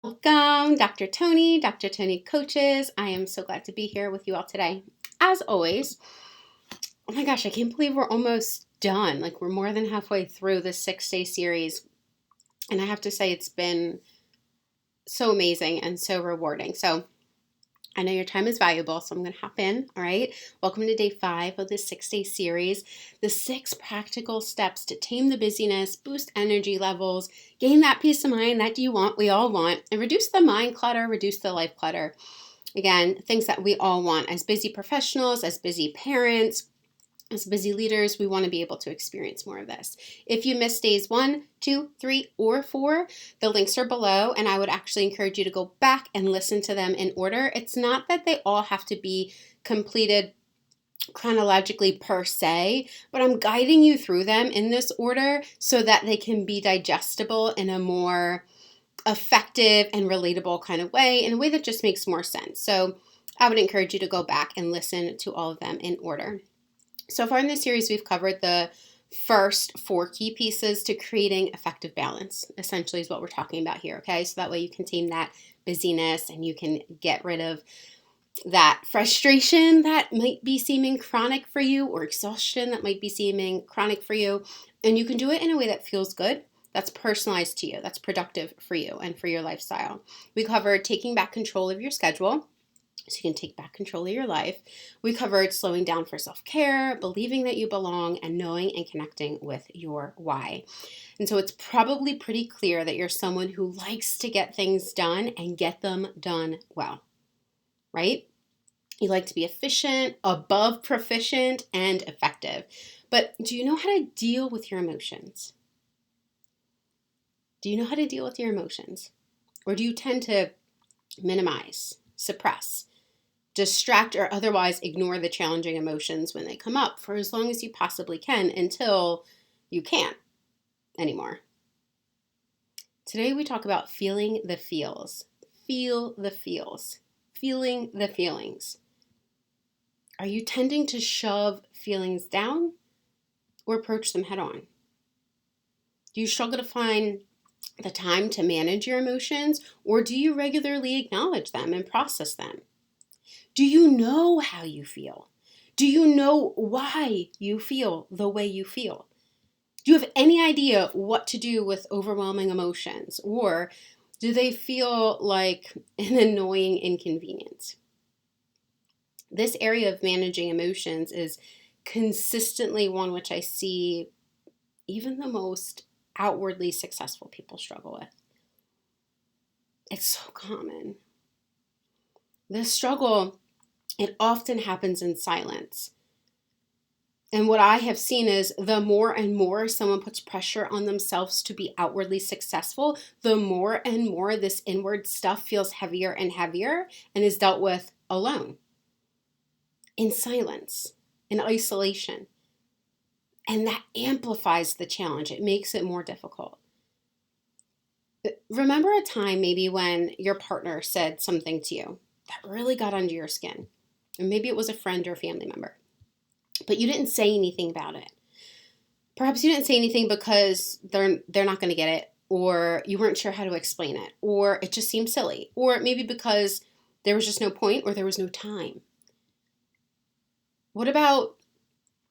Welcome, Dr. Tony Coaches. I am so glad to be here with you all today. As always, oh my gosh, I can't believe we're almost done. Like we're more than halfway through this 6-day series. And I have to say it's been so amazing and so rewarding. So I know your time is valuable, so I'm going to hop in. All right. Welcome to day 5 of this 6-day series. The 6 practical steps to tame the busyness, boost energy levels, gain that peace of mind that we all want, and reduce the mind clutter, reduce the life clutter. Again, things that we all want as busy professionals, as busy parents, as busy leaders. We want to be able to experience more of this. If you missed days 1, 2, 3, or 4, the links are below, and I would actually encourage you to go back and listen to them in order. It's not that they all have to be completed chronologically per se, but I'm guiding you through them in this order so that they can be digestible in a more effective and relatable kind of way, in a way that just makes more sense. So I would encourage you to go back and listen to all of them in order. So far in this series, we've covered the first 4 key pieces to creating effective balance, essentially is what we're talking about here, okay? So that way you can tame that busyness and you can get rid of that frustration that might be seeming chronic for you, or exhaustion that might be seeming chronic for you. And you can do it in a way that feels good, that's personalized to you, that's productive for you and for your lifestyle. We covered taking back control of your schedule, so you can take back control of your life. We covered slowing down for self-care, believing that you belong, and knowing and connecting with your why. And so it's probably pretty clear that you're someone who likes to get things done and get them done well, right? You like to be efficient, above proficient, and effective. But do you know how to deal with your emotions? Do you know how to deal with your emotions? Or do you tend to minimize, suppress, distract, or otherwise ignore the challenging emotions when they come up for as long as you possibly can until you can't anymore? Today we talk about feeling the feels. Feel the feels. Feeling the feelings. Are you tending to shove feelings down or approach them head on? Do you struggle to find the time to manage your emotions, or do you regularly acknowledge them and process them? Do you know how you feel? Do you know why you feel the way you feel? Do you have any idea what to do with overwhelming emotions, or do they feel like an annoying inconvenience? This area of managing emotions is consistently one which I see even the most outwardly successful people struggle with. It's so common. This struggle, it often happens in silence. And what I have seen is the more and more someone puts pressure on themselves to be outwardly successful, the more and more this inward stuff feels heavier and heavier and is dealt with alone, in silence, in isolation. And that amplifies the challenge. It makes it more difficult. Remember a time maybe when your partner said something to you that really got under your skin. And maybe it was a friend or a family member, but you didn't say anything about it. Perhaps you didn't say anything because they're not going to get it, or you weren't sure how to explain it, or it just seemed silly, or maybe because there was just no point or there was no time. What about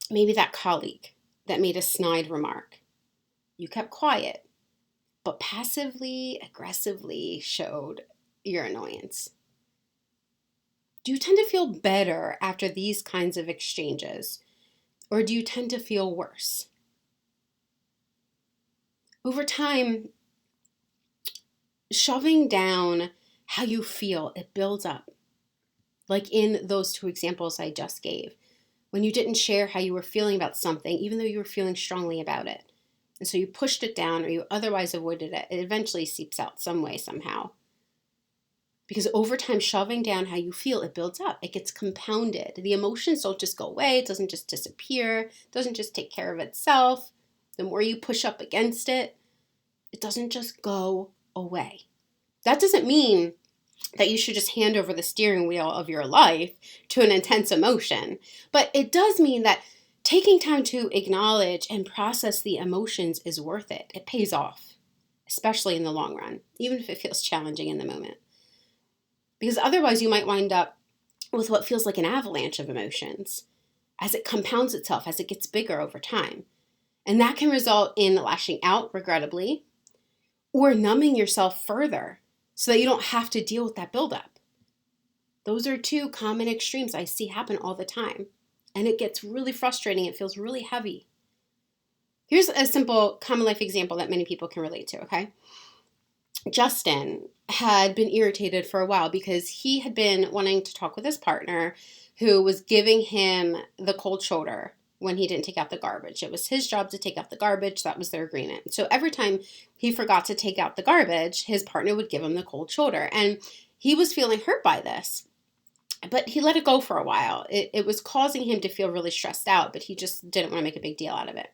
maybe that colleague that made a snide remark? You kept quiet, but passively, aggressively showed your annoyance. Do you tend to feel better after these kinds of exchanges, or do you tend to feel worse? Over time, shoving down how you feel, it builds up. Like in those 2 examples I just gave, when you didn't share how you were feeling about something, even though you were feeling strongly about it. And so you pushed it down or you otherwise avoided it. It eventually seeps out some way, somehow. Because over time, shoving down how you feel, it builds up. It gets compounded. The emotions don't just go away. It doesn't just disappear. It doesn't just take care of itself. The more you push up against it, it doesn't just go away. That doesn't mean that you should just hand over the steering wheel of your life to an intense emotion. But it does mean that taking time to acknowledge and process the emotions is worth it. It pays off. especially in the long run, even if it feels challenging in the moment. Because otherwise you might wind up with what feels like an avalanche of emotions as it compounds itself, as it gets bigger over time. And that can result in lashing out, regrettably, or numbing yourself further so that you don't have to deal with that buildup. Those are two common extremes I see happen all the time. And it gets really frustrating. It feels really heavy. Here's a simple common life example that many people can relate to, okay? Justin had been irritated for a while because he had been wanting to talk with his partner who was giving him the cold shoulder when he didn't take out the garbage. It was his job to take out the garbage. That was their agreement. So every time he forgot to take out the garbage, his partner would give him the cold shoulder. And he was feeling hurt by this. But he let it go for a while. It was causing him to feel really stressed out, but he just didn't want to make a big deal out of it.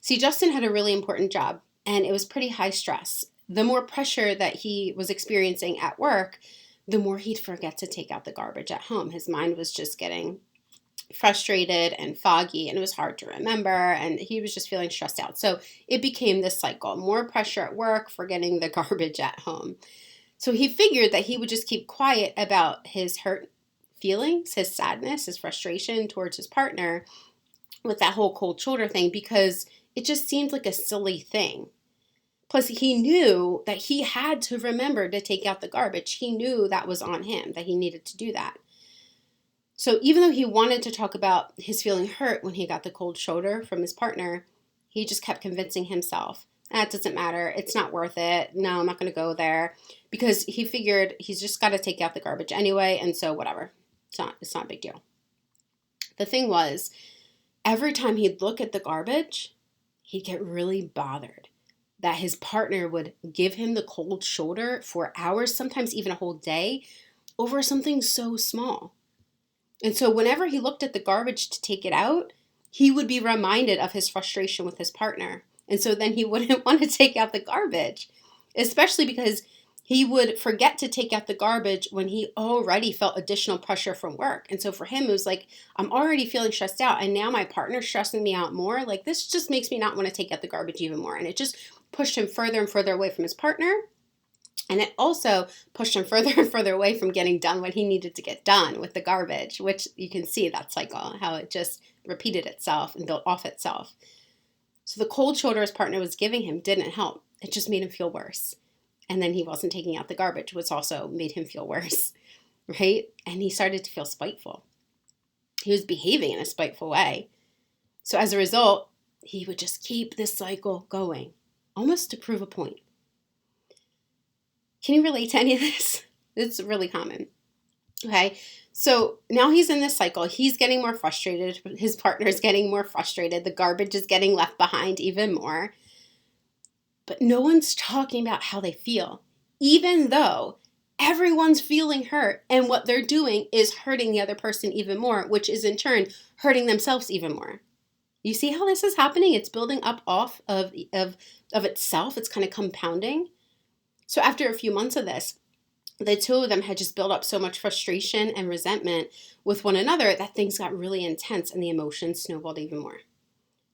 See, Justin had a really important job, and it was pretty high stress. The more pressure that he was experiencing at work, the more he'd forget to take out the garbage at home. His mind was just getting frustrated and foggy, and it was hard to remember, and he was just feeling stressed out. So it became this cycle, more pressure at work, forgetting the garbage at home. So he figured that he would just keep quiet about his hurt feelings, his sadness, his frustration towards his partner with that whole cold shoulder thing, because it just seemed like a silly thing. Plus, he knew that he had to remember to take out the garbage. He knew that was on him, that he needed to do that. So even though he wanted to talk about his feeling hurt when he got the cold shoulder from his partner, he just kept convincing himself, it doesn't matter. It's not worth it. No, I'm not going to go there, because he figured he's just got to take out the garbage anyway. And so whatever, it's not a big deal. The thing was, every time he'd look at the garbage, he'd get really bothered that his partner would give him the cold shoulder for hours, sometimes even a whole day, over something so small. And so whenever he looked at the garbage to take it out, he would be reminded of his frustration with his partner. And so then he wouldn't want to take out the garbage, especially because he would forget to take out the garbage when he already felt additional pressure from work. And so for him, it was like, I'm already feeling stressed out, and now my partner's stressing me out more. Like, this just makes me not want to take out the garbage even more. And it just pushed him further and further away from his partner. And it also pushed him further and further away from getting done what he needed to get done with the garbage, which you can see that cycle, how it just repeated itself and built off itself. So the cold shoulder his partner was giving him didn't help. It just made him feel worse. And then he wasn't taking out the garbage, which also made him feel worse, right? And he started to feel spiteful. He was behaving in a spiteful way. So as a result, he would just keep this cycle going, almost to prove a point. Can you relate to any of this? It's really common. Okay, so now he's in this cycle. He's getting more frustrated. His partner's getting more frustrated. The garbage is getting left behind even more. But no one's talking about how they feel, even though everyone's feeling hurt, and what they're doing is hurting the other person even more, which is in turn hurting themselves even more. You see how this is happening? It's building up off of itself. It's kind of compounding. So after a few months of this, the two of them had just built up so much frustration and resentment with one another that things got really intense and the emotions snowballed even more.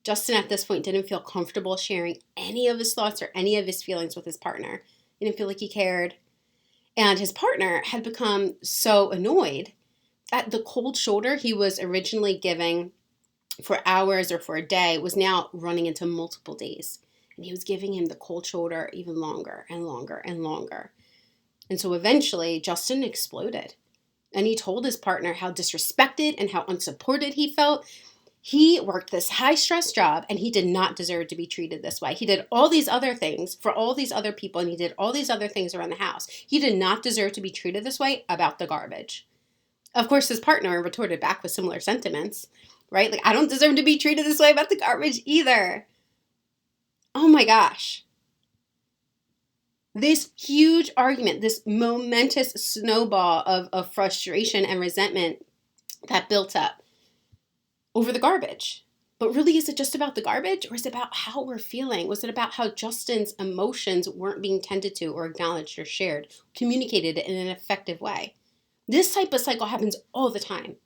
Justin at this point didn't feel comfortable sharing any of his thoughts or any of his feelings with his partner. He didn't feel like he cared. And his partner had become so annoyed that the cold shoulder he was originally giving for hours or for a day was now running into multiple days. And he was giving him the cold shoulder even longer and longer and longer. And so eventually Justin exploded. And he told his partner how disrespected and how unsupported he felt. He worked this high-stress job, and he did not deserve to be treated this way. He did all these other things for all these other people, and he did all these other things around the house. He did not deserve to be treated this way about the garbage. Of course, his partner retorted back with similar sentiments, right? Like, I don't deserve to be treated this way about the garbage either. Oh my gosh. This huge argument, this momentous snowball of frustration and resentment that built up over the garbage. But really, is it just about the garbage, or is it about how we're feeling? Was it about how Justin's emotions weren't being tended to or acknowledged or shared, communicated in an effective way? This type of cycle happens all the time.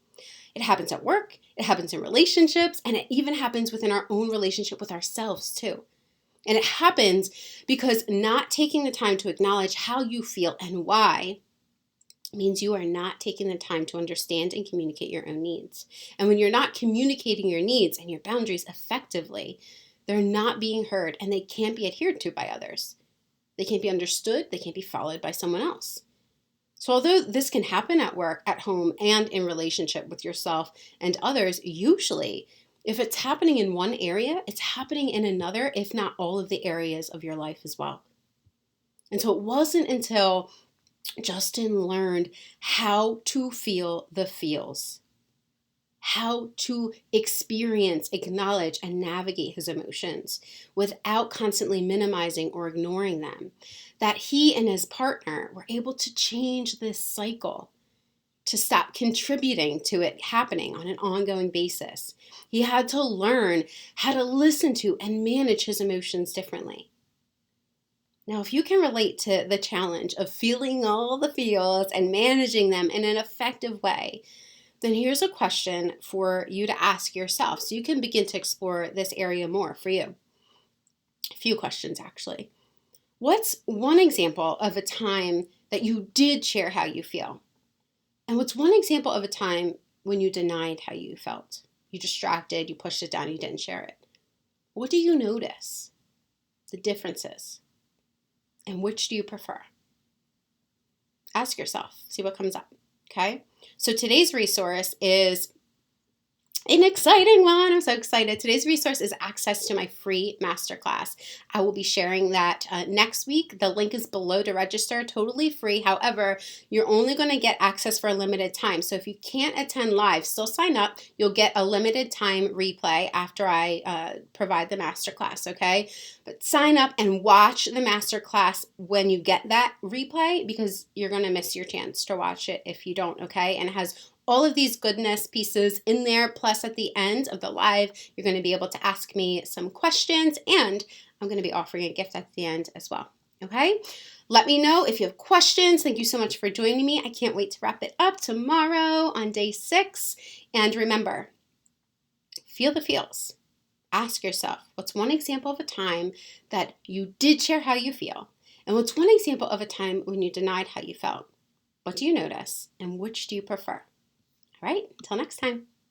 It happens at work, it happens in relationships, and it even happens within our own relationship with ourselves too. And it happens because not taking the time to acknowledge how you feel and why means you are not taking the time to understand and communicate your own needs. And when you're not communicating your needs and your boundaries effectively, they're not being heard and they can't be adhered to by others. They can't be understood, they can't be followed by someone else. So although this can happen at work, at home, and in relationship with yourself and others, usually if it's happening in one area, it's happening in another, if not all of the areas of your life as well. And so it wasn't until Justin learned how to feel the feels, how to experience, acknowledge, and navigate his emotions without constantly minimizing or ignoring them, that he and his partner were able to change this cycle, to stop contributing to it happening on an ongoing basis. He had to learn how to listen to and manage his emotions differently. Now, if you can relate to the challenge of feeling all the feels and managing them in an effective way, then here's a question for you to ask yourself so you can begin to explore this area more for you. A few questions, actually. What's one example of a time that you did share how you feel? And what's one example of a time when you denied how you felt? You distracted, you pushed it down, you didn't share it. What do you notice? The differences. And which do you prefer? Ask yourself, see what comes up, okay? So today's resource is an exciting one. I'm so excited. Today's resource is access to my free masterclass. I will be sharing that next week. The link is below to register, totally free. However, you're only going to get access for a limited time. So if you can't attend live, still sign up. You'll get a limited time replay after I provide the masterclass, okay? But sign up and watch the masterclass when you get that replay because you're going to miss your chance to watch it if you don't, okay? And it has all of these goodness pieces in there, plus at the end of the live, you're going to be able to ask me some questions, and I'm going to be offering a gift at the end as well, okay? Let me know if you have questions. Thank you so much for joining me. I can't wait to wrap it up tomorrow on day 6. And remember, feel the feels. Ask yourself, what's one example of a time that you did share how you feel? And what's one example of a time when you denied how you felt? What do you notice? And which do you prefer? All right, until next time.